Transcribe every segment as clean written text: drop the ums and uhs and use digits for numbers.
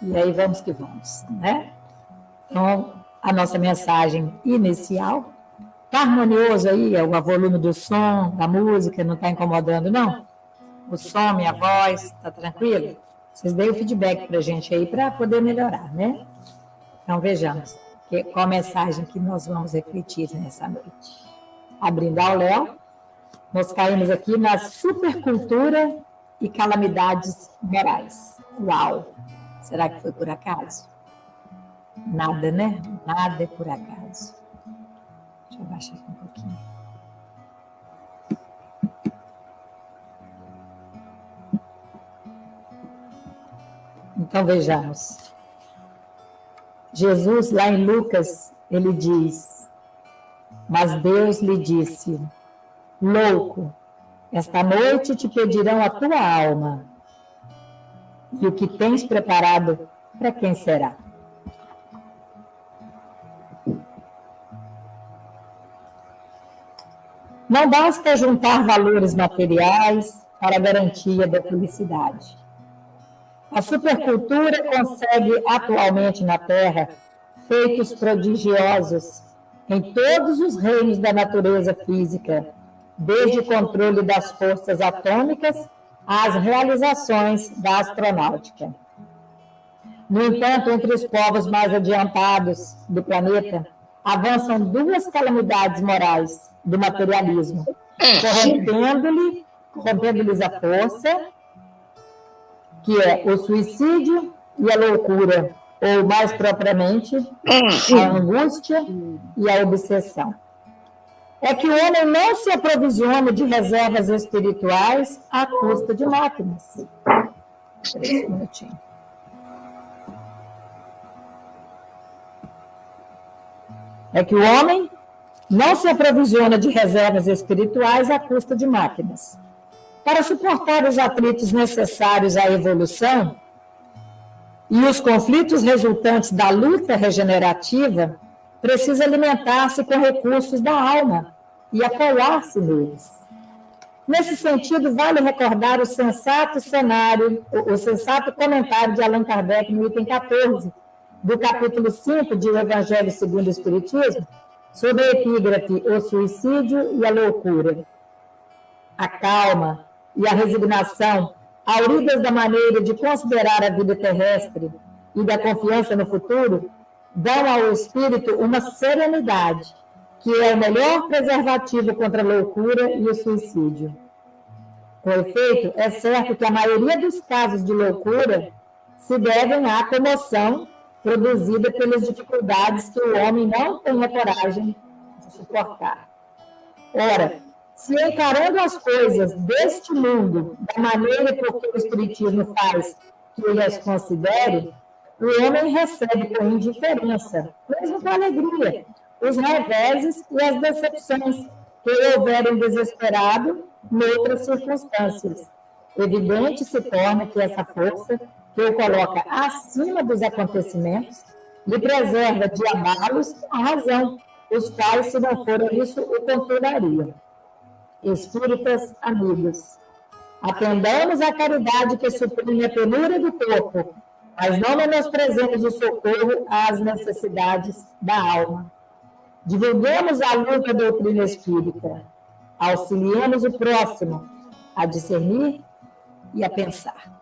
E aí vamos que vamos, né? Então, a nossa mensagem inicial. Está harmonioso aí? O volume do som, da música, não está incomodando, não? O som, minha voz, está tranquilo? Vocês deem o feedback para a gente aí para poder melhorar, né? Então, vejamos qual a mensagem que nós vamos refletir nessa noite. Abrindo ao Léo, nós caímos aqui na supercultura e calamidades morais. Uau! Será que foi por acaso? Nada, né? Nada é por acaso. Deixa eu baixar aqui um pouquinho. Então, vejamos. Jesus, lá em Lucas, ele diz: mas Deus lhe disse, louco, esta noite te pedirão a tua alma, e o que tens preparado, para quem será? Não basta juntar valores materiais para a garantia da felicidade. A supercultura consegue atualmente na Terra feitos prodigiosos em todos os reinos da natureza física, desde o controle das forças atômicas às realizações da astronáutica. No entanto, entre os povos mais adiantados do planeta, avançam duas calamidades morais do materialismo, corrompendo-lhes a força, que é o suicídio e a loucura, ou mais propriamente, a angústia e a obsessão. É que o homem não se aprovisiona de reservas espirituais à custa de máquinas. Um minutinho. É que o homem não se aprovisiona de reservas espirituais à custa de máquinas. Para suportar os atritos necessários à evolução e os conflitos resultantes da luta regenerativa, precisa alimentar-se com recursos da alma e apoiar-se neles. Nesse sentido, vale recordar o sensato comentário de Allan Kardec no item 14, do capítulo 5 de O Evangelho segundo o Espiritismo, sobre a epígrafe O Suicídio e a Loucura. A calma e a resignação, auridas da maneira de considerar a vida terrestre e da confiança no futuro, dão ao espírito uma serenidade, que é o melhor preservativo contra a loucura e o suicídio. Com efeito, é certo que a maioria dos casos de loucura se devem à comoção produzida pelas dificuldades que o homem não tem a coragem de suportar. Ora, se encarando as coisas deste mundo da maneira por que o Espiritismo faz que ele as considere, o homem recebe com indiferença, mesmo com alegria, os reveses e as decepções que o houverem desesperado noutras circunstâncias. Evidente se torna que essa força, que o coloca acima dos acontecimentos, lhe preserva de amá-los com a razão, os quais, se não for isso, o controlariam. Espíritas amigos, atendamos à caridade que suprime a penúria do corpo, mas não menosprezemos o socorro às necessidades da alma. Divulguemos a luz da doutrina espírita, auxiliemos o próximo a discernir e a pensar.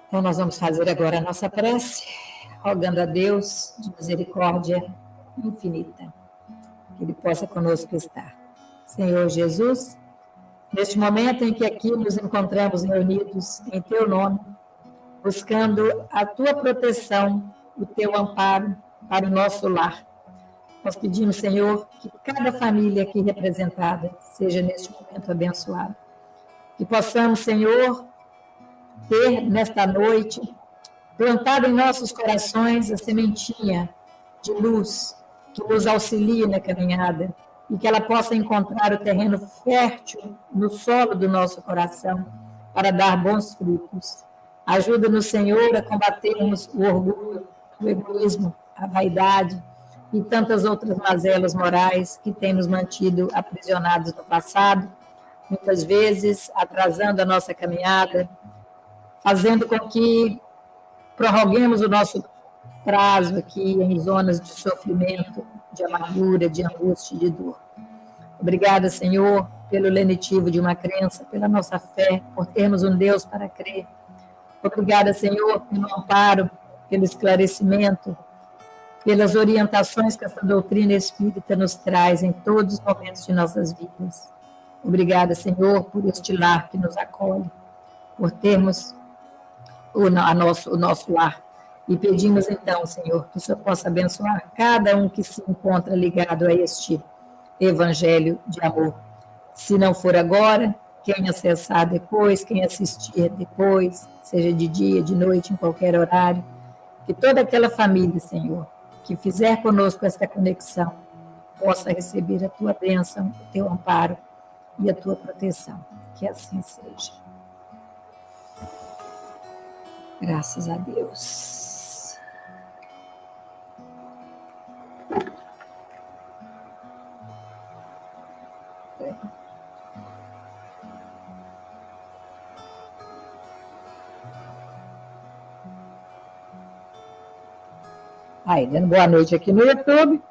Então, nós vamos fazer agora a nossa prece, rogando a Deus de misericórdia infinita, que Ele possa conosco estar. Senhor Jesus, neste momento em que aqui nos encontramos reunidos em Teu nome, buscando a Tua proteção, o Teu amparo para o nosso lar, nós pedimos, Senhor, que cada família aqui representada seja neste momento abençoada. Que possamos, Senhor, ter nesta noite, plantado em nossos corações a sementinha de luz que nos auxilie na caminhada e que ela possa encontrar o terreno fértil no solo do nosso coração para dar bons frutos. Ajuda-nos, Senhor, a combatermos o orgulho, o egoísmo, a vaidade e tantas outras mazelas morais que têm nos mantido aprisionados no passado, muitas vezes atrasando a nossa caminhada, fazendo com que prorroguemos o nosso prazo aqui em zonas de sofrimento, de amargura, de angústia e de dor. Obrigada, Senhor, pelo lenitivo de uma crença, pela nossa fé, por termos um Deus para crer. Obrigada, Senhor, pelo amparo, pelo esclarecimento, pelas orientações que essa doutrina espírita nos traz em todos os momentos de nossas vidas. Obrigada, Senhor, por este lar que nos acolhe, por termos o nosso lar. E pedimos, então, Senhor, que o Senhor possa abençoar cada um que se encontra ligado a este evangelho de amor. Se não for agora, quem acessar depois, quem assistir depois, seja de dia, de noite, em qualquer horário, que toda aquela família, Senhor, que fizer conosco esta conexão, possa receber a tua bênção, o teu amparo e a tua proteção. Que assim seja. Graças a Deus. Aí, dando boa noite aqui no YouTube,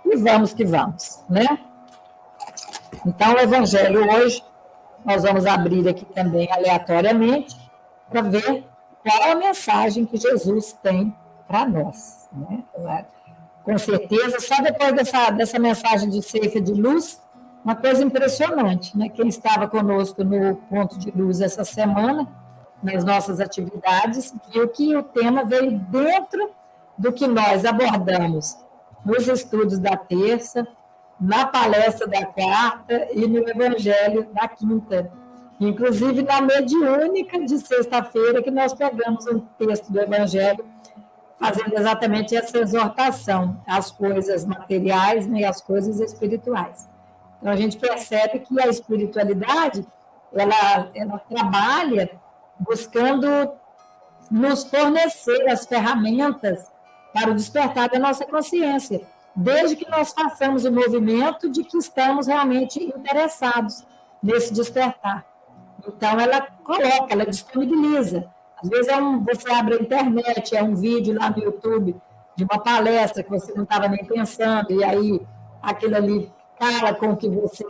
e vamos que vamos, né? Então, o Evangelho hoje, nós vamos abrir aqui também aleatoriamente, para ver qual é a mensagem que Jesus tem para nós, né? Com certeza, só depois dessa mensagem de ceifa de luz, uma coisa impressionante, né? Quem estava conosco no Ponto de Luz essa semana, nas nossas atividades, viu que o tema veio dentro do que nós abordamos nos estudos da terça, na palestra da quarta e no Evangelho da quinta. Inclusive na mediúnica de sexta-feira, que nós pegamos um texto do Evangelho fazendo exatamente essa exortação às coisas materiais, né, e às coisas espirituais. Então, a gente percebe que a espiritualidade, ela trabalha buscando nos fornecer as ferramentas para o despertar da nossa consciência, desde que nós façamos o movimento de que estamos realmente interessados nesse despertar. Então, ela coloca, ela disponibiliza. Às vezes, você abre a internet, é um vídeo lá no YouTube de uma palestra que você não estava nem pensando, e aí aquilo ali cala com o que você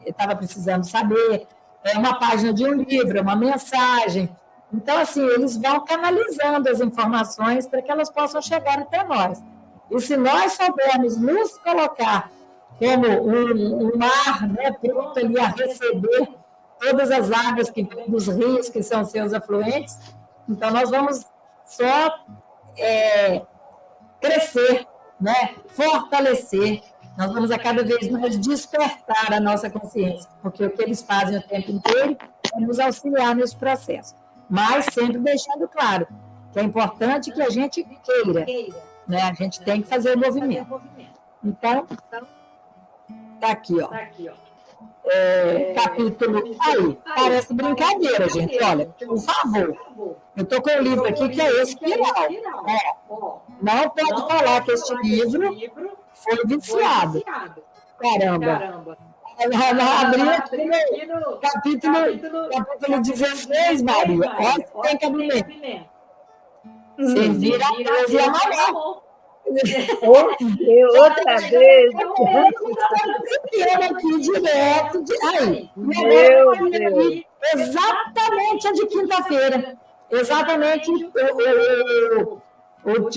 estava precisando saber. É uma página de um livro, é uma mensagem. Então, assim, eles vão canalizando as informações para que elas possam chegar até nós. E se nós soubermos nos colocar como um mar, né, pronto ali a receber todas as águas que vêm dos rios, que são seus afluentes, então nós vamos só crescer, né, fortalecer, nós vamos a cada vez mais despertar a nossa consciência, porque o que eles fazem o tempo inteiro é nos auxiliar nesse processo, mas sempre deixando claro que é importante que a gente queira, né, a gente tem que fazer o movimento. Então, está aqui, ó. Capítulo. Aí, parece brincadeira, gente. Olha, por favor. Eu estou com um livro aqui que é espiral. Não pode falar que este livro foi viciado. Caramba. Ela abriu aqui no capítulo 16, Maria. Olha que tem cabimento. Servir a Deus e a Maria. Outra vez. Aqui direto. Aí. Meu Deus. Exatamente a de quinta-feira. Exatamente o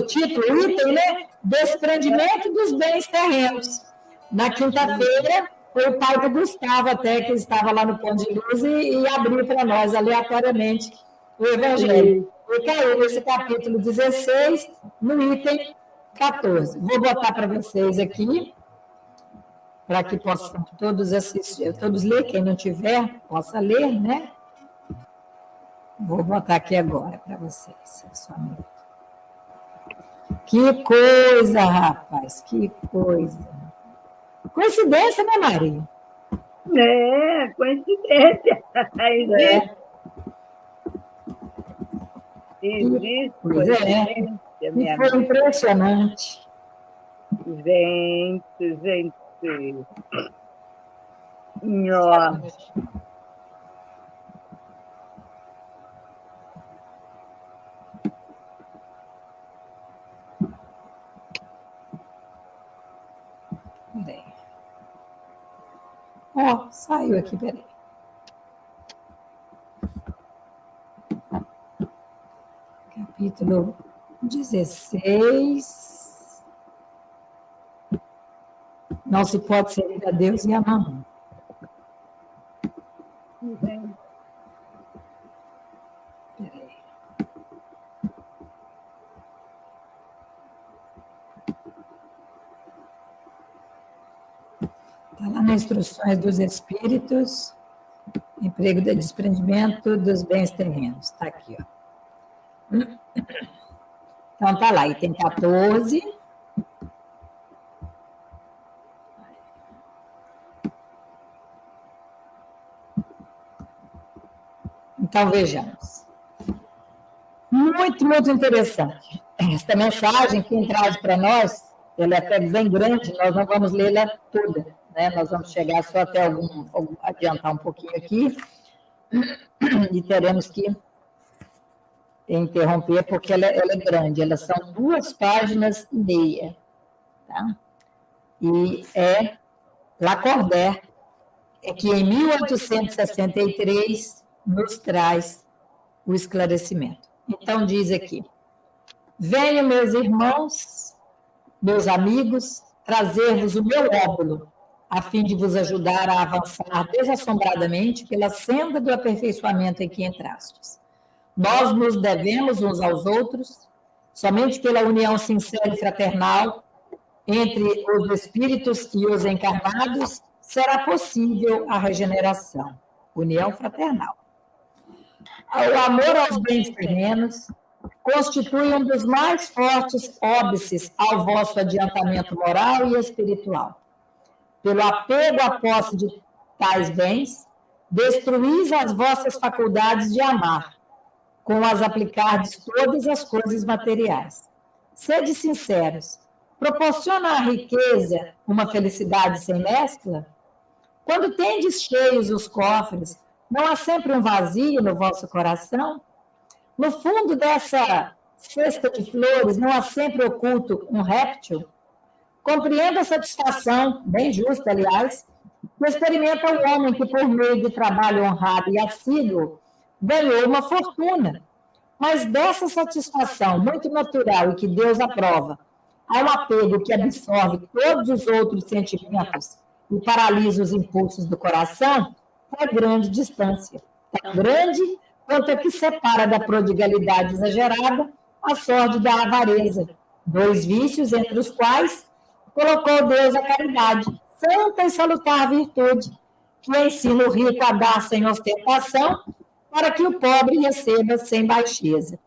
título, o item, né? Desprendimento dos bens terrenos. Na quinta-feira, foi o pai do Gustavo, até que estava lá no Ponto de Luz, e abriu para nós, aleatoriamente, o Evangelho. E caiu nesse capítulo 16, no item 14. Vou botar para vocês aqui, para que possam todos assistir, todos ler, quem não tiver, possa ler, né? Vou botar aqui agora para vocês. Só um minuto. Que coisa, rapaz, que coisa. Coincidência, né, Maria? Coincidência. Existe coincidência, minha amiga. Foi impressionante. Gente. Nossa. Ó, saiu aqui, peraí. Capítulo 16. Não se pode servir a Deus e a mamão. Peraí. Está lá nas instruções dos espíritos, emprego de desprendimento dos bens terrenos. Está aqui, ó. Então, tá lá, item 14. Então, vejamos. Muito, muito interessante. Esta mensagem, quem traz para nós, ela é até bem grande, nós não vamos lê-la toda, né? Nós vamos chegar só até adiantar um pouquinho aqui, e teremos que interromper, porque ela é grande, elas são 2 páginas e meia, tá? E é Lacordaire, que em 1863 nos traz o esclarecimento. Então, diz aqui: venham, meus irmãos, meus amigos, trazer-vos o meu óbolo, a fim de vos ajudar a avançar desassombradamente pela senda do aperfeiçoamento em que entrastes. Nós nos devemos uns aos outros, somente pela união sincera e fraternal entre os espíritos e os encarnados será possível a regeneração. União fraternal. O amor aos bens terrenos constitui um dos mais fortes óbices ao vosso adiantamento moral e espiritual. Pelo apego à posse de tais bens, destruís as vossas faculdades de amar, com as aplicardes todas as coisas materiais. Sede sinceros, proporciona a riqueza uma felicidade sem mescla? Quando tendes cheios os cofres, não há sempre um vazio no vosso coração? No fundo dessa cesta de flores, não há sempre oculto um réptil? Compreenda a satisfação, bem justa, aliás, que experimenta o homem que, por meio de trabalho honrado e assíduo, ganhou uma fortuna. Mas dessa satisfação muito natural e que Deus aprova, há um apego que absorve todos os outros sentimentos e paralisa os impulsos do coração, é grande distância. Tão grande quanto a que separa da prodigalidade exagerada a sorte da avareza, 2 vícios entre os quais colocou Deus a caridade, santa e salutar virtude, que ensina o rico a dar sem ostentação, para que o pobre receba sem baixeza.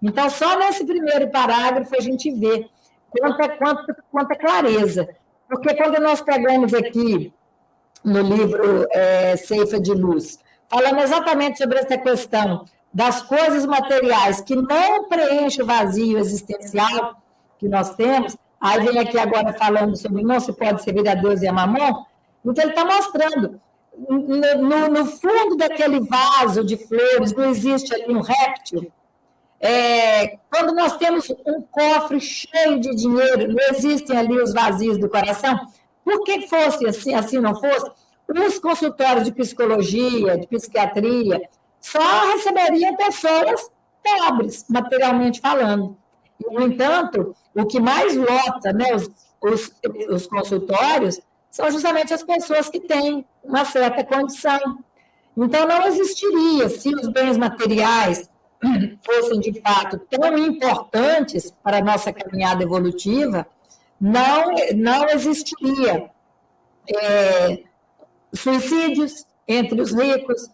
Então, só nesse primeiro parágrafo a gente vê quanta clareza. Porque quando nós pegamos aqui no livro Ceifa de Luz, falando exatamente sobre essa questão das coisas materiais que não preenchem o vazio existencial que nós temos, aí vem aqui agora falando sobre não se pode servir a Deus e a mamão, então ele está mostrando, no fundo daquele vaso de flores, não existe ali um réptil. Quando nós temos um cofre cheio de dinheiro, não existem ali os vazios do coração. Por que fosse assim não fosse, os consultórios de psicologia, de psiquiatria, só receberiam pessoas pobres, materialmente falando. E, no entanto, o que mais lota, né, os consultórios são justamente as pessoas que têm uma certa condição. Então, não existiria, se os bens materiais fossem, de fato, tão importantes para a nossa caminhada evolutiva, não existiria suicídios entre os ricos,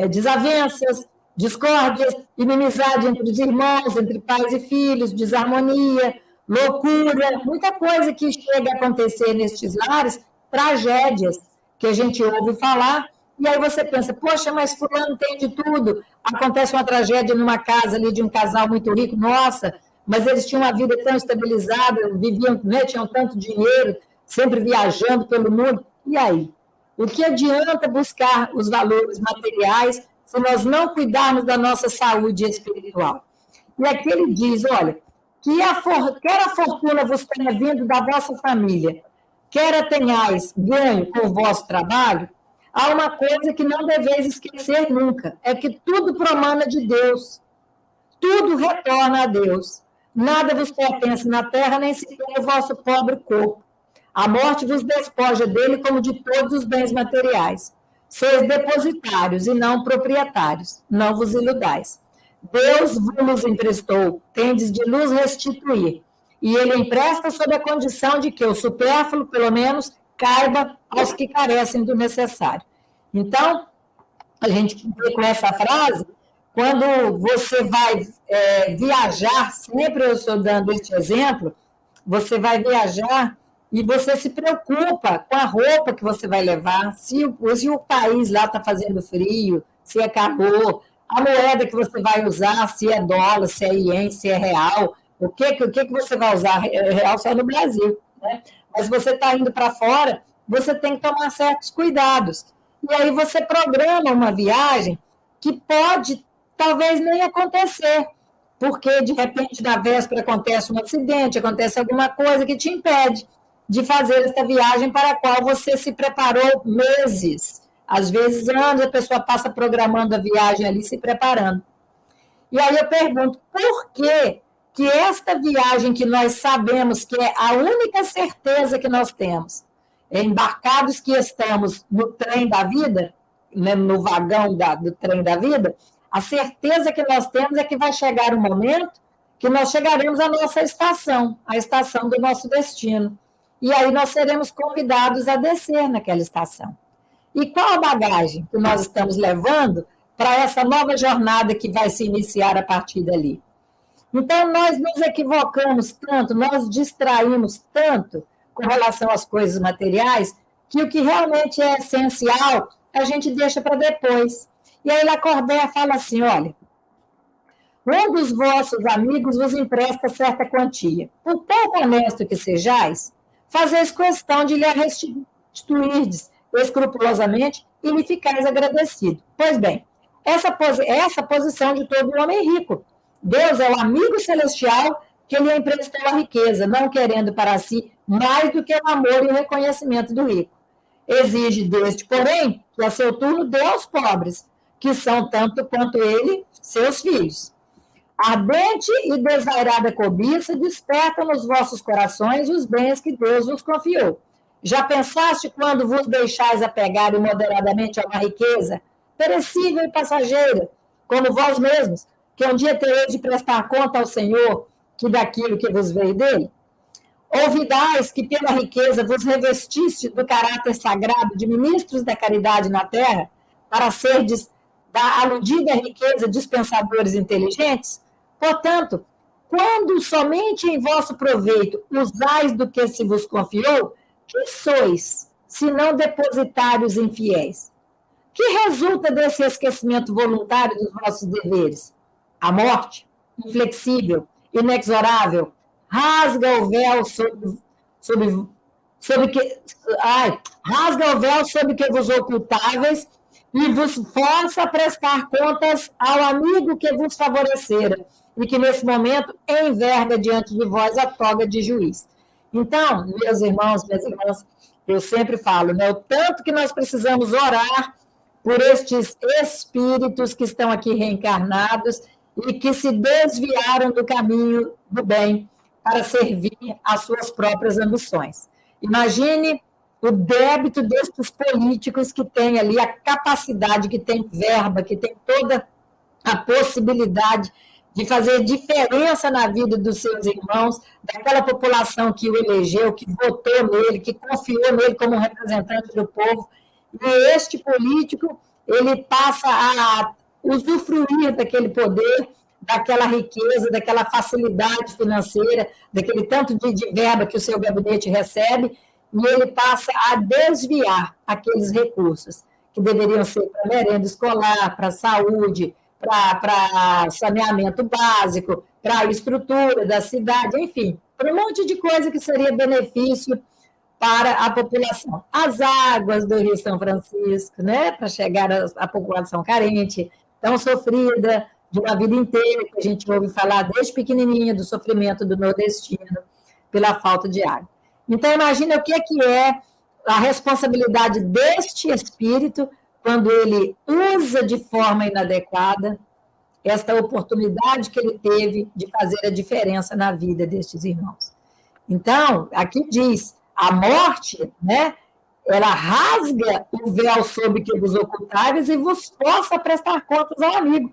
desavenças, discórdias, inimizade entre os irmãos, entre pais e filhos, desarmonia, loucura, muita coisa que chega a acontecer nestes lares, tragédias que a gente ouve falar, e aí você pensa, poxa, mas fulano tem de tudo, acontece uma tragédia numa casa ali de um casal muito rico, nossa, mas eles tinham uma vida tão estabilizada, viviam, né, tinham tanto dinheiro, sempre viajando pelo mundo, e aí? O que adianta buscar os valores materiais se nós não cuidarmos da nossa saúde espiritual? E aqui ele diz, olha, quer a fortuna vos tenha vindo da vossa família, quer a tenhais ganho com o vosso trabalho, há uma coisa que não deveis esquecer nunca, é que tudo promana de Deus, tudo retorna a Deus. Nada vos pertence na terra, nem sequer o vosso pobre corpo. A morte vos despoja dele como de todos os bens materiais. Sois depositários e não proprietários, não vos iludais. Deus vos emprestou, tendes de luz restituir. E ele empresta sob a condição de que o supérfluo, pelo menos, caiba aos que carecem do necessário. Então, a gente vê com essa frase, quando você vai viajar, sempre eu estou dando este exemplo, você vai viajar e você se preocupa com a roupa que você vai levar, se o país lá está fazendo frio, se é calor, a moeda que você vai usar, se é dólar, se é ien, se é real, o que você vai usar? Real só no Brasil, né? Mas você está indo para fora, você tem que tomar certos cuidados. E aí você programa uma viagem que pode, talvez, nem acontecer, porque, de repente, na véspera acontece um acidente, acontece alguma coisa que te impede de fazer essa viagem para a qual você se preparou meses. Às vezes, anos, a pessoa passa programando a viagem ali, se preparando. E aí eu pergunto, por que esta viagem que nós sabemos que é a única certeza que nós temos, embarcados que estamos no trem da vida, né, no vagão do trem da vida, a certeza que nós temos é que vai chegar um momento que nós chegaremos à nossa estação, a estação do nosso destino. E aí nós seremos convidados a descer naquela estação. E qual a bagagem que nós estamos levando para essa nova jornada que vai se iniciar a partir dali? Então, nós nos equivocamos tanto, nós distraímos tanto com relação às coisas materiais, que o que realmente é essencial, a gente deixa para depois. E aí Lacordaire fala assim, olha, um dos vossos amigos vos empresta certa quantia. Por pouco honesto que sejais, fazeis questão de lhe restituirdes escrupulosamente e lhe ficais agradecido. Pois bem, essa posição de todo homem rico. Deus é o amigo celestial que lhe emprestou a riqueza, não querendo para si mais do que o amor e o reconhecimento do rico. Exige deste, porém, que a seu turno dê aos pobres, que são tanto quanto ele, seus filhos. Ardente e desvairada cobiça desperta nos vossos corações os bens que Deus vos confiou. Já pensaste quando vos deixais apegar imoderadamente a uma riqueza, perecível e passageira, como vós mesmos, que um dia tereis de prestar conta ao Senhor que daquilo que vos veio dele? Ouvidais que pela riqueza vos revestiste do caráter sagrado de ministros da caridade na terra, para serdes da aludida riqueza dispensadores inteligentes? Portanto, quando somente em vosso proveito usais do que se vos confiou, que sois, se não depositários infiéis? Que resulta desse esquecimento voluntário dos vossos deveres? A morte, inflexível, inexorável, rasga o véu rasga o véu sobre que vos ocultáveis e vos força a prestar contas ao amigo que vos favorecera e que nesse momento enverga diante de vós a toga de juiz. Então, meus irmãos, minhas irmãs, eu sempre falo, né, o tanto que nós precisamos orar por estes espíritos que estão aqui reencarnados e que se desviaram do caminho do bem para servir às suas próprias ambições. Imagine o débito destes políticos que têm ali a capacidade, que tem verba, que tem toda a possibilidade de fazer diferença na vida dos seus irmãos, daquela população que o elegeu, que votou nele, que confiou nele como representante do povo. E este político, ele passa a usufruir daquele poder, daquela riqueza, daquela facilidade financeira, daquele tanto de verba que o seu gabinete recebe, e ele passa a desviar aqueles recursos que deveriam ser para merenda escolar, para saúde, para saneamento básico, para a estrutura da cidade, enfim, para um monte de coisa que seria benefício para a população. As águas do Rio São Francisco, né, para chegar à população carente, tão sofrida, de uma vida inteira, que a gente ouve falar desde pequenininha do sofrimento do nordestino pela falta de água. Então, imagina o que é a responsabilidade deste espírito, quando ele usa de forma inadequada esta oportunidade que ele teve de fazer a diferença na vida destes irmãos. Então, aqui diz, a morte, né, ela rasga o véu sobre que vos ocultáveis e vos força a prestar contas ao amigo.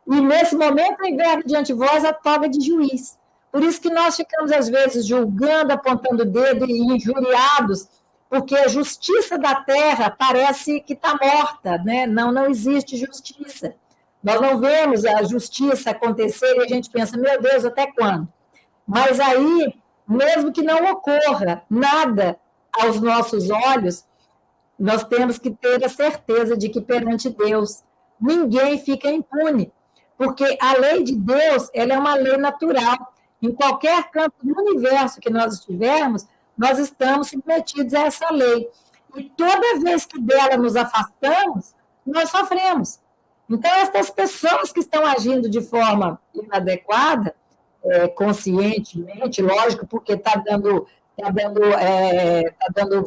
E nesse momento, enverga diante de vós a toga de juiz. Por isso que nós ficamos, às vezes, julgando, apontando o dedo e injuriados, porque a justiça da terra parece que está morta, né? Não existe justiça. Nós não vemos a justiça acontecer e a gente pensa, meu Deus, até quando? Mas aí, mesmo que não ocorra nada aos nossos olhos, nós temos que ter a certeza de que perante Deus ninguém fica impune, porque a lei de Deus, ela é uma lei natural. Em qualquer canto do universo que nós estivermos, nós estamos submetidos a essa lei. E toda vez que dela nos afastamos, nós sofremos. Então, essas pessoas que estão agindo de forma inadequada, conscientemente, lógico, porque está dando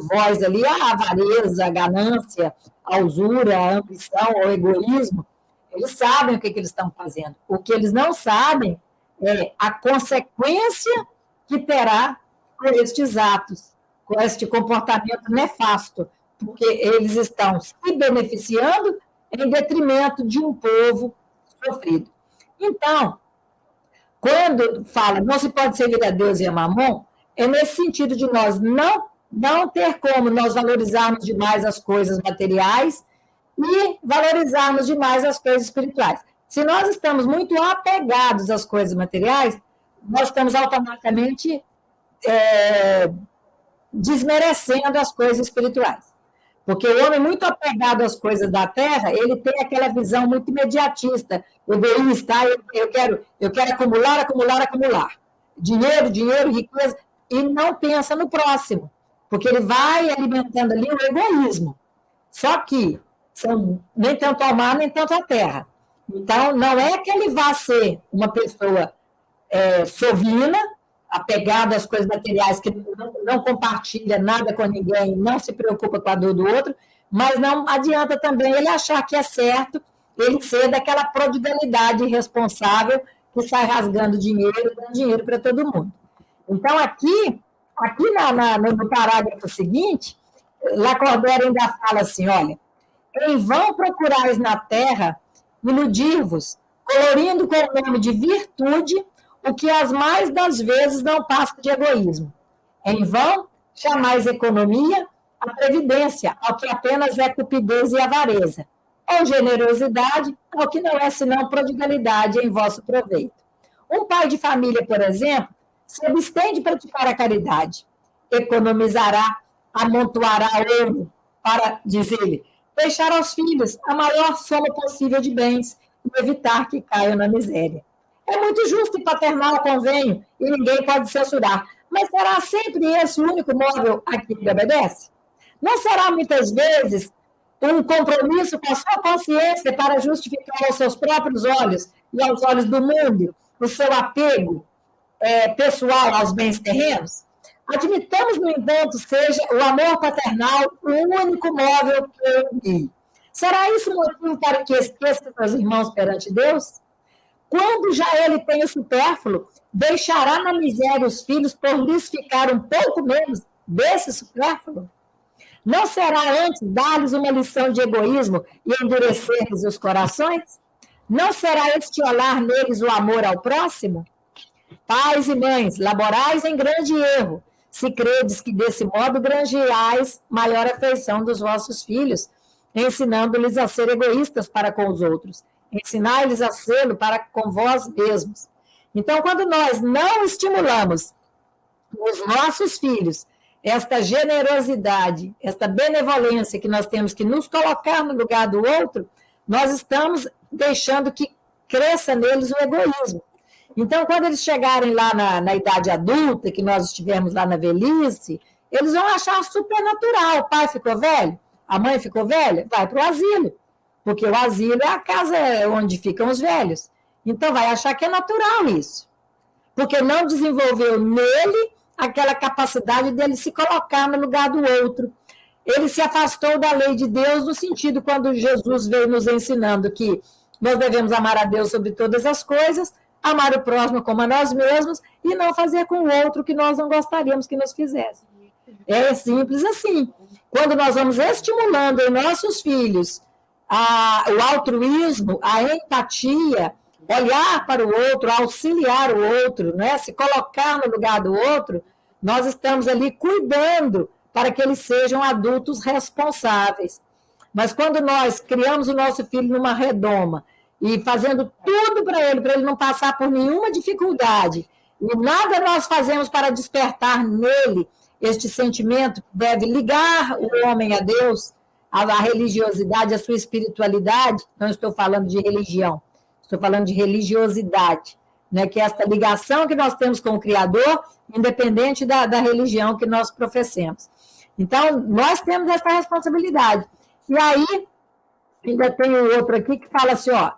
voz ali à avareza, à ganância, à usura, à ambição, ao egoísmo, eles sabem o que eles estão fazendo. O que eles não sabem é a consequência que terá com estes atos, com este comportamento nefasto, porque eles estão se beneficiando em detrimento de um povo sofrido. Então, quando fala não se pode servir a Deus e a Mamon, é nesse sentido de nós não ter como nós valorizarmos demais as coisas materiais e valorizarmos demais as coisas espirituais. Se nós estamos muito apegados às coisas materiais, nós estamos automaticamente desmerecendo as coisas espirituais. Porque o homem muito apegado às coisas da terra, ele tem aquela visão muito imediatista, egoísta, eu quero acumular. Dinheiro, riqueza, e não pensa no próximo, porque ele vai alimentando ali o egoísmo. Só que são nem tanto ao mar, nem tanto à terra. Então, não é que ele vá ser uma pessoa sovina, apegada às coisas materiais, que não compartilha nada com ninguém, não se preocupa com a dor do outro, mas não adianta também ele achar que é certo ele ser daquela prodigalidade irresponsável que sai rasgando dinheiro, dando dinheiro para todo mundo. Então, aqui no parágrafo seguinte, Lacordaire ainda fala assim, olha, em vão procurais na terra iludir-vos, colorindo com o nome de virtude o que as mais das vezes não passa de egoísmo. Em vão, chamais economia a previdência, ao que apenas é cupidez e avareza, ou generosidade, ao que não é senão prodigalidade em vosso proveito. Um pai de família, por exemplo, se abstém de praticar a caridade, economizará, amontoará ouro para, diz ele, deixar aos filhos a maior soma possível de bens e evitar que caiam na miséria. É muito justo e paternal, convenho, e ninguém pode censurar. Mas será sempre esse o único móvel a que ele obedece? Não será, muitas vezes, um compromisso com a sua consciência para justificar aos seus próprios olhos e aos olhos do mundo o seu apego pessoal aos bens terrenos? Admitamos, no entanto, seja o amor paternal o único móvel que eu guie. Será isso motivo para que esqueça seus irmãos perante Deus? Quando já ele tem o supérfluo, deixará na miséria os filhos por lhes ficar um pouco menos desse supérfluo? Não será antes dar-lhes uma lição de egoísmo e endurecer-lhes os corações? Não será estiolar neles o amor ao próximo? Pais e mães, laborais em grande erro, se credes que desse modo granjeais maior afeição dos vossos filhos, ensinando-lhes a ser egoístas para com os outros. Ensinai-lhes a sê-lo para com vós mesmos. Então, quando nós não estimulamos nos nossos filhos esta generosidade, esta benevolência que nós temos que nos colocar no lugar do outro, nós estamos deixando que cresça neles o egoísmo. Então, quando eles chegarem lá na idade adulta, que nós estivermos lá na velhice, eles vão achar super natural. O pai ficou velho, a mãe ficou velha, vai para o asilo. Porque o asilo é a casa onde ficam os velhos. Então, vai achar que é natural isso. Porque não desenvolveu nele aquela capacidade dele se colocar no lugar do outro. ele se afastou da lei de Deus no sentido quando Jesus veio nos ensinando que nós devemos amar a Deus sobre todas as coisas, amar o próximo como a nós mesmos e não fazer com o outro que nós não gostaríamos que nos fizesse. É simples assim. Quando nós vamos estimulando em nossos filhos o altruísmo, a empatia, olhar para o outro, auxiliar o outro, né? Se colocar no lugar do outro, nós estamos ali cuidando para que eles sejam adultos responsáveis. Mas quando nós criamos o nosso filho numa redoma e fazendo tudo para ele não passar por nenhuma dificuldade, e nada nós fazemos para despertar nele este sentimento que deve ligar o homem a Deus, a religiosidade, a sua espiritualidade, não estou falando de religião, estou falando de religiosidade, né? Que é esta ligação que nós temos com o Criador, independente da religião que nós professemos. Então, nós temos essa responsabilidade. E aí, ainda tem outro aqui que fala assim, ó,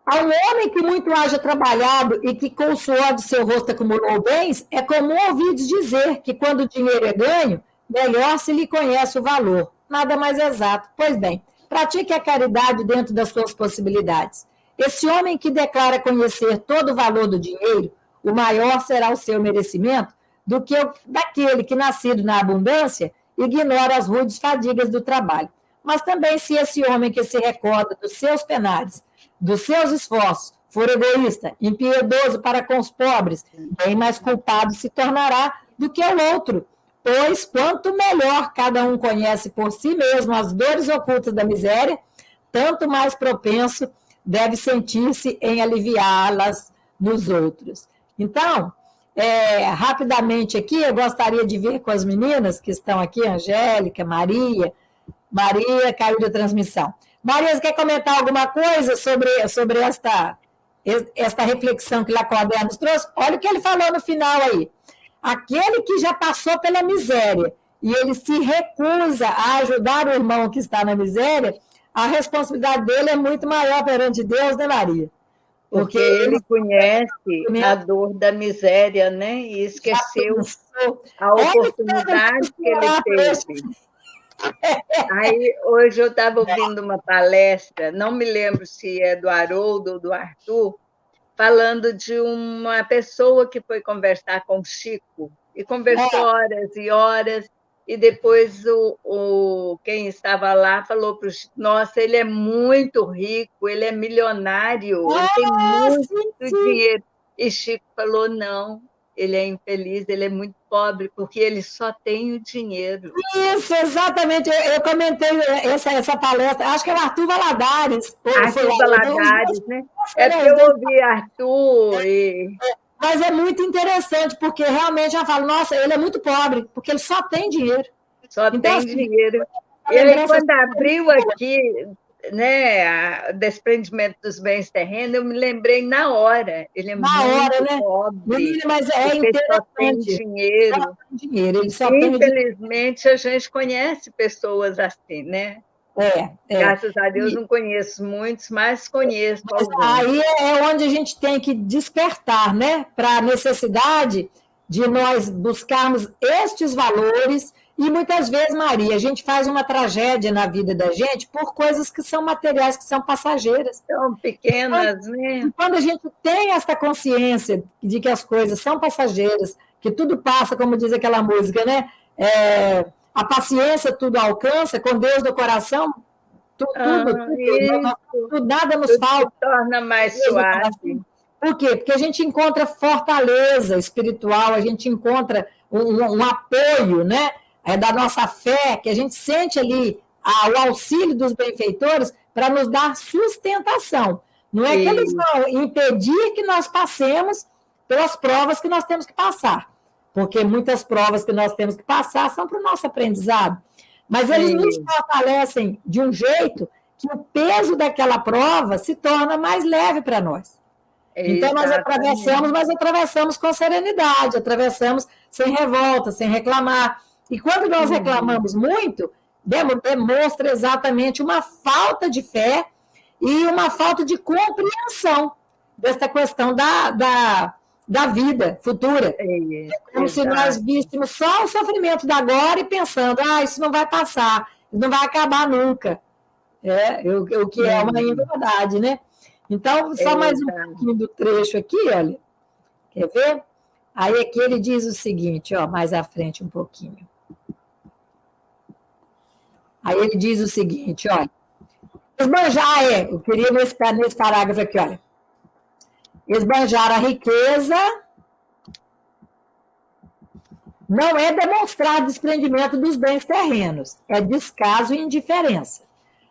ao homem que muito haja trabalhado e que com o suor de seu rosto acumulou bens, é comum ouvir dizer que quando o dinheiro é ganho, melhor se lhe conhece o valor. Nada mais exato. Pois bem, pratique a caridade dentro das suas possibilidades. Esse homem que declara conhecer todo o valor do dinheiro, o maior será o seu merecimento do que daquele que, nascido na abundância, ignora as rudes fadigas do trabalho. Mas também, se esse homem que se recorda dos seus penares, dos seus esforços, for egoísta, impiedoso para com os pobres, bem mais culpado se tornará do que o outro, pois quanto melhor cada um conhece por si mesmo as dores ocultas da miséria, tanto mais propenso deve sentir-se em aliviá-las nos outros. Então, rapidamente aqui, eu gostaria de ver com as meninas que estão aqui, Angélica, Maria caiu da transmissão. Maria, você quer comentar alguma coisa sobre esta reflexão que Lacordaire nos trouxe? Olha o que ele falou no final aí. Aquele que já passou pela miséria e ele se recusa a ajudar o irmão que está na miséria, a responsabilidade dele é muito maior perante Deus, né, Maria? Porque ele conhece a dor da miséria, né? E esqueceu a oportunidade que ele teve. Aí, hoje eu estava ouvindo uma palestra, não me lembro se é do Haroldo ou do Arthur, falando de uma pessoa que foi conversar com o Chico, e conversou horas e horas, e depois quem estava lá falou para o Chico, nossa, ele é muito rico, ele é milionário, ele tem muito dinheiro. E Chico falou, não, ele é infeliz, ele é muito pobre, porque ele só tem o dinheiro. Isso, exatamente. Eu comentei essa palestra, acho que é o Arthur Valadares. Arthur Valadares, né? É porque eu ouvi Arthur e... Mas é muito interessante, porque realmente já falo, nossa, ele é muito pobre, porque ele só tem dinheiro. Só então, tem assim, dinheiro. E aí, quando abriu aqui, né, o desprendimento dos bens terrenos, eu me lembrei na hora. Ele é muito pobre. Mas é interessante. Só tem dinheiro. Só tem dinheiro. Ele só tem Infelizmente, a gente conhece pessoas assim, né? Graças a Deus, não conheço muitos, mas conheço alguns. Aí é onde a gente tem que despertar, né? Para a necessidade de nós buscarmos estes valores. E muitas vezes, Maria, a gente faz uma tragédia na vida da gente por coisas que são materiais, que são passageiras. São pequenas, né? Quando a gente tem essa consciência de que as coisas são passageiras, que tudo passa, como diz aquela música, né? A paciência tudo alcança, com Deus no coração, tudo nada nos falta. Se torna mais suave. Por quê? Porque a gente encontra fortaleza espiritual, a gente encontra um apoio, né? Da nossa fé, que a gente sente ali o auxílio dos benfeitores para nos dar sustentação. Não é que eles vão impedir que nós passemos pelas provas que nós temos que passar, porque muitas provas que nós temos que passar são para o nosso aprendizado. Mas eles nos fortalecem de um jeito que o peso daquela prova se torna mais leve para nós. Então, nós atravessamos, mas atravessamos com serenidade, atravessamos sem revolta, sem reclamar. E quando nós reclamamos muito, demonstra exatamente uma falta de fé e uma falta de compreensão dessa questão da da vida futura. É como se nós víssemos só o sofrimento da agora e pensando, isso não vai passar, isso não vai acabar nunca. O que é uma inverdade, né? Então, só mais um pouquinho do trecho aqui, olha. Quer ver? Aí aqui ele diz o seguinte, mais à frente um pouquinho. Aí ele diz o seguinte, olha. Esbanjar, eu queria nesse parágrafo aqui, olha. Esbanjar a riqueza não é demonstrar desprendimento dos bens terrenos, é descaso e indiferença.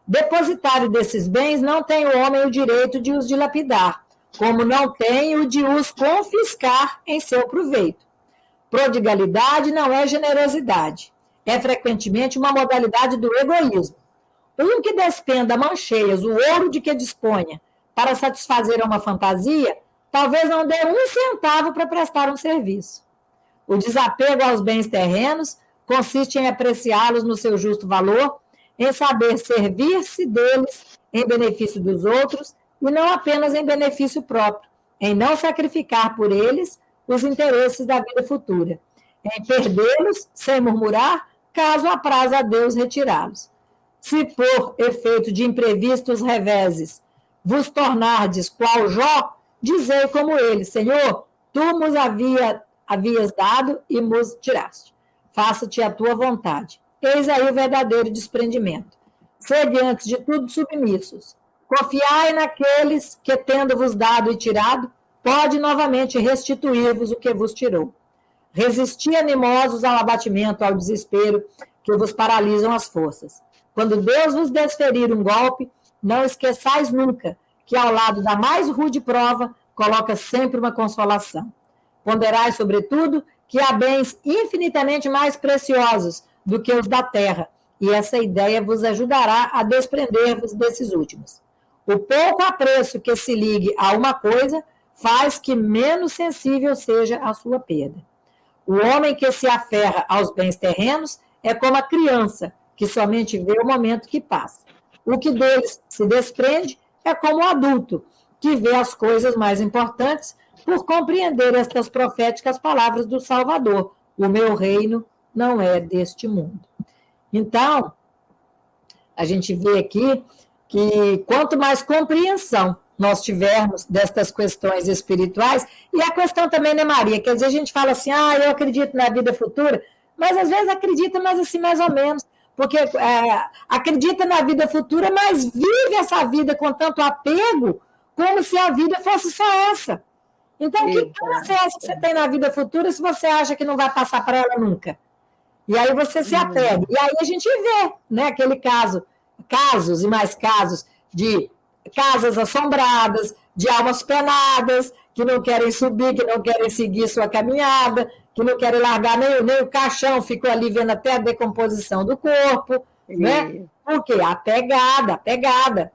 Depositário desses bens não tem o homem o direito de os dilapidar, como não tem o de os confiscar em seu proveito. Prodigalidade não é generosidade, é frequentemente uma modalidade do egoísmo. Um que despenda a mãos cheias o ouro de que disponha para satisfazer uma fantasia, talvez não dê um centavo para prestar um serviço. O desapego aos bens terrenos consiste em apreciá-los no seu justo valor, em saber servir-se deles em benefício dos outros e não apenas em benefício próprio, em não sacrificar por eles os interesses da vida futura, em perdê-los sem murmurar, caso apraza a Deus retirá-los. Se por efeito de imprevistos reveses vos tornardes qual Jó, dizei como ele, Senhor, tu nos havias dado e nos tiraste. Faça-te a tua vontade. Eis aí o verdadeiro desprendimento. Sede antes de tudo submissos. Confiai naqueles que, tendo-vos dado e tirado, pode novamente restituir-vos o que vos tirou. Resisti animosos ao abatimento, ao desespero, que vos paralisam as forças. Quando Deus vos desferir um golpe, não esqueçais nunca que, ao lado da mais rude prova, coloca sempre uma consolação. Ponderai, sobretudo, que há bens infinitamente mais preciosos do que os da terra, e essa ideia vos ajudará a desprender-vos desses últimos. O pouco apreço que se ligue a uma coisa faz que menos sensível seja a sua perda. O homem que se aferra aos bens terrenos é como a criança, que somente vê o momento que passa. O que deles se desprende é como o adulto, que vê as coisas mais importantes por compreender estas proféticas palavras do Salvador. O meu reino não é deste mundo. Então, a gente vê aqui que quanto mais compreensão nós tivermos destas questões espirituais, e a questão também, né, Maria? Quer dizer, a gente fala assim, eu acredito na vida futura, mas às vezes acredita, mas assim, mais ou menos, porque acredita na vida futura, mas vive essa vida com tanto apego, como se a vida fosse só essa. Então, que crença é essa que você tem na vida futura se você acha que não vai passar para ela nunca? E aí você se apega. E aí a gente vê, né, aquele casos e mais casos de casas assombradas, de almas penadas, que não querem subir, que não querem seguir sua caminhada, que não querem largar nem o caixão, ficou ali vendo até a decomposição do corpo, né? Por quê? Apegada.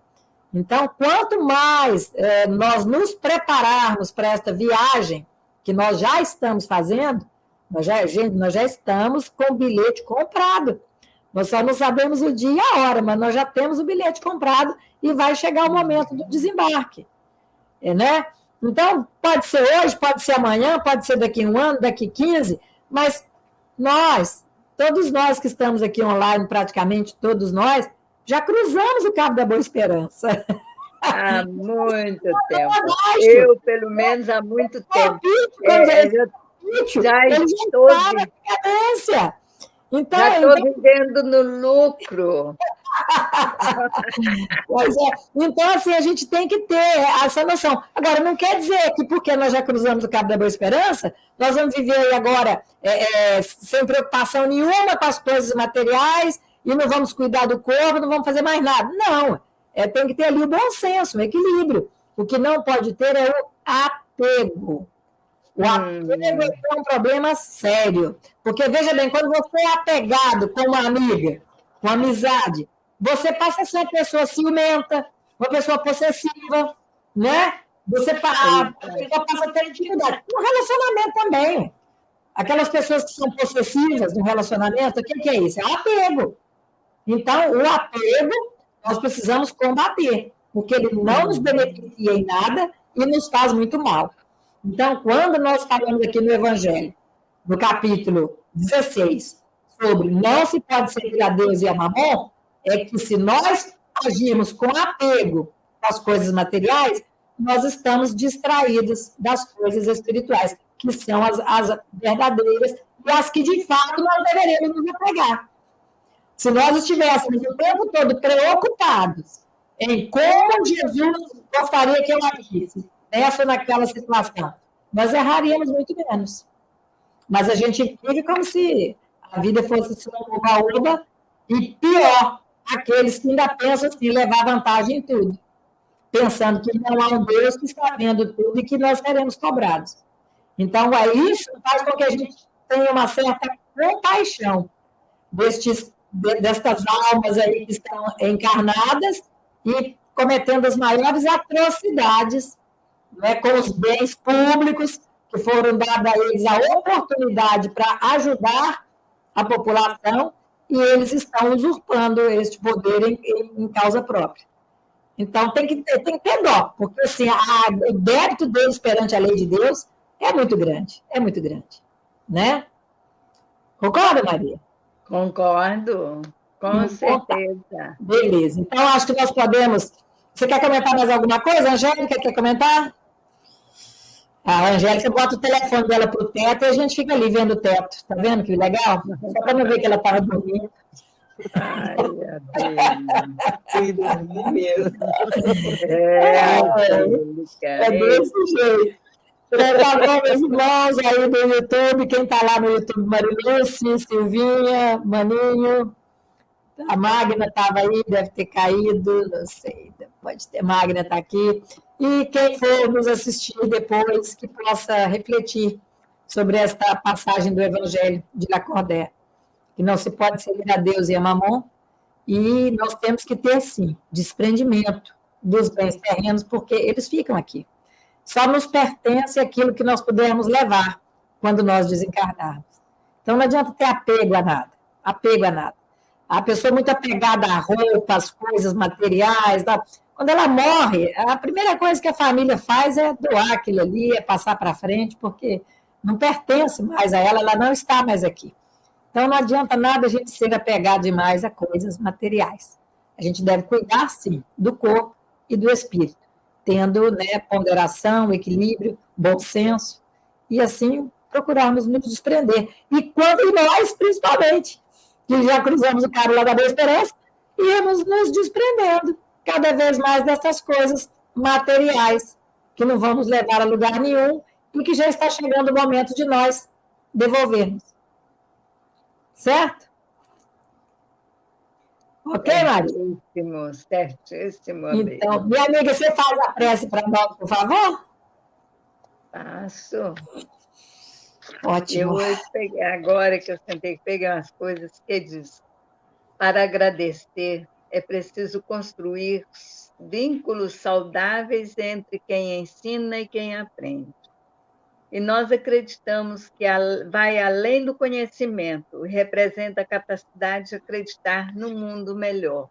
Então, quanto mais nós nos prepararmos para esta viagem, que nós já estamos fazendo, nós já estamos com o bilhete comprado. Nós só não sabemos o dia e a hora, mas nós já temos o bilhete comprado e vai chegar o momento do desembarque. Né? Então, pode ser hoje, pode ser amanhã, pode ser daqui a um ano, daqui 15, mas todos nós que estamos aqui online, praticamente todos nós, já cruzamos o Cabo da Boa Esperança. Há muito tempo. Eu, pelo menos, há muito tempo. Já estou então, já estou vivendo no lucro. Pois é. Então, assim, a gente tem que ter essa noção. Agora, não quer dizer que porque nós já cruzamos o Cabo da Boa Esperança, nós vamos viver aí agora sem preocupação nenhuma com as coisas materiais e não vamos cuidar do corpo, não vamos fazer mais nada. Não, tem que ter ali o bom senso, o equilíbrio. O que não pode ter é o apego. O apego é um problema sério. Porque, veja bem, quando você é apegado com uma amiga, com amizade, você passa a ser uma pessoa ciumenta, uma pessoa possessiva, né? Você passa a ter intimidade. No relacionamento também. Aquelas pessoas que são possessivas no relacionamento, o que é isso? É o apego. Então, o apego nós precisamos combater, porque ele não nos beneficia em nada e nos faz muito mal. Então, quando nós falamos aqui no Evangelho, no capítulo 16, sobre não se pode servir a Deus e a Mamon, é que se nós agirmos com apego às coisas materiais, nós estamos distraídos das coisas espirituais, que são as verdadeiras e as que, de fato, nós deveríamos nos apegar. Se nós estivéssemos o tempo todo preocupados em como Jesus gostaria que eu agisse nessa ou naquela situação, nós erraríamos muito menos. Mas a gente vive como se a vida fosse só um oba-oba, e pior, aqueles que ainda pensam assim, levar vantagem em tudo, pensando que não há um Deus que está vendo tudo e que nós seremos cobrados. Então, isso faz com que a gente tenha uma certa compaixão destas almas aí que estão encarnadas e cometendo as maiores atrocidades, né, com os bens públicos que foram dados a eles a oportunidade para ajudar a população, e eles estão usurpando este poder em causa própria. Então, tem que ter dó, porque assim, o débito deles perante a lei de Deus é muito grande, né? Concorda, Maria? Concordo, com certeza. Beleza, então acho que nós podemos... Você quer comentar mais alguma coisa, Angélica? Quer comentar? A Angélica bota o telefone dela para o teto e a gente fica ali vendo o teto. Tá vendo que legal? Só para não ver que ela estava dormindo. Ai, meu Deus. Fui dormir mesmo. É desse jeito. Tá bom, meus irmãos aí do YouTube, quem está lá no YouTube, Marilúcia, Silvinha, Maninho, a Magna estava aí, deve ter caído, não sei, pode ter, Magna está aqui. E quem for nos assistir depois, que possa refletir sobre esta passagem do Evangelho de Lacordaire, que não se pode servir a Deus e a Mamon, e nós temos que ter, sim, desprendimento dos bens terrenos, porque eles ficam aqui. Só nos pertence aquilo que nós pudermos levar quando nós desencarnarmos. Então, não adianta ter apego a nada. A pessoa muito apegada à roupa, às coisas materiais, quando ela morre, a primeira coisa que a família faz é doar aquilo ali, é passar para frente, porque não pertence mais a ela, ela não está mais aqui. Então, não adianta nada a gente ser apegado demais a coisas materiais. A gente deve cuidar, sim, do corpo e do espírito, tendo, né, ponderação, equilíbrio, bom senso, e assim procurarmos nos desprender. E quando nós, principalmente, que já cruzamos o caminho lá da Boa Esperança, íamos nos desprendendo cada vez mais dessas coisas materiais, que não vamos levar a lugar nenhum, e que já está chegando o momento de nós devolvermos. Certo? Ok, Maria? Certíssimo. Então, minha amiga, você faz a prece para nós, por favor? Faço. Ótimo. Eu vou pegar, agora que eu sentei que pegar umas coisas que diz: para agradecer, é preciso construir vínculos saudáveis entre quem ensina e quem aprende. E nós acreditamos que vai além do conhecimento e representa a capacidade de acreditar no mundo melhor.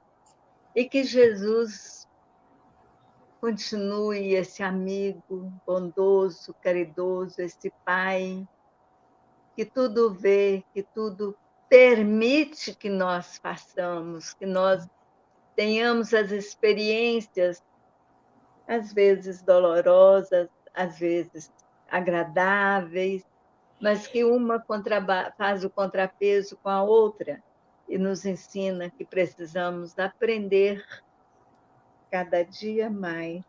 E que Jesus continue esse amigo bondoso, caridoso, esse Pai que tudo vê, que tudo permite que nós façamos, que nós tenhamos as experiências, às vezes dolorosas, às vezes agradáveis, mas que uma faz o contrapeso com a outra e nos ensina que precisamos aprender cada dia mais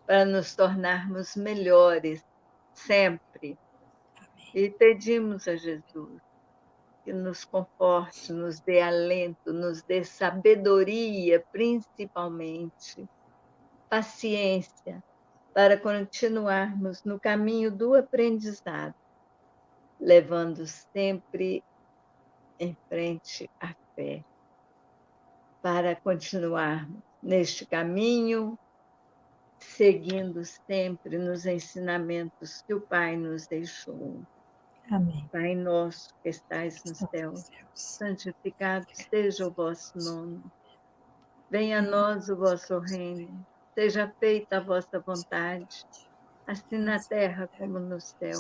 para nos tornarmos melhores sempre. E pedimos a Jesus que nos conforte, nos dê alento, nos dê sabedoria, principalmente, paciência, para continuarmos no caminho do aprendizado, levando sempre em frente a fé, para continuarmos neste caminho, seguindo sempre nos ensinamentos que o Pai nos deixou. Amém. Pai nosso que estais nos céus, santificado seja o vosso nome. Venha a nós o vosso reino, seja feita a vossa vontade, assim na terra como no céu.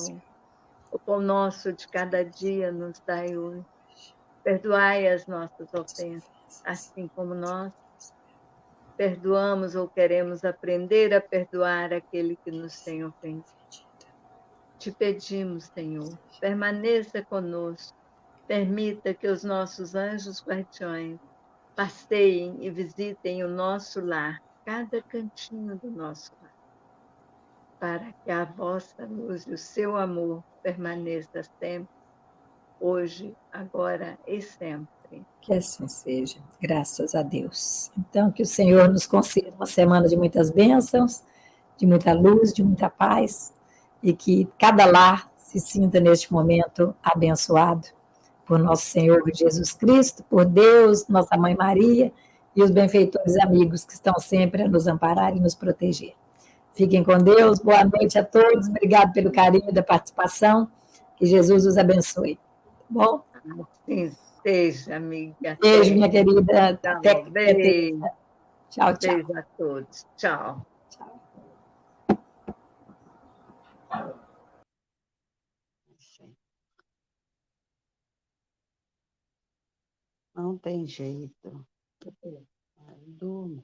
O pão nosso de cada dia nos dai hoje. Perdoai as nossas ofensas, assim como nós perdoamos ou queremos aprender a perdoar aquele que nos tem ofendido. Te pedimos, Senhor, permaneça conosco, permita que os nossos anjos guardiões passeiem e visitem o nosso lar, cada cantinho do nosso lar, para que a vossa luz e o seu amor permaneça sempre, hoje, agora e sempre. Que assim seja, graças a Deus. Então, que o Senhor nos conceda uma semana de muitas bênçãos, de muita luz, de muita paz, e que cada lar se sinta neste momento abençoado por nosso Senhor Jesus Cristo, por Deus, nossa Mãe Maria e os benfeitores amigos que estão sempre a nos amparar e nos proteger. Fiquem com Deus, boa noite a todos, obrigado pelo carinho da participação, que Jesus os abençoe. Tá bom? Assim seja, amiga. Beijo, minha querida. Tchau, beijo. Tchau, tchau. Beijo a todos. Tchau. Tchau. Não tem jeito. Durma.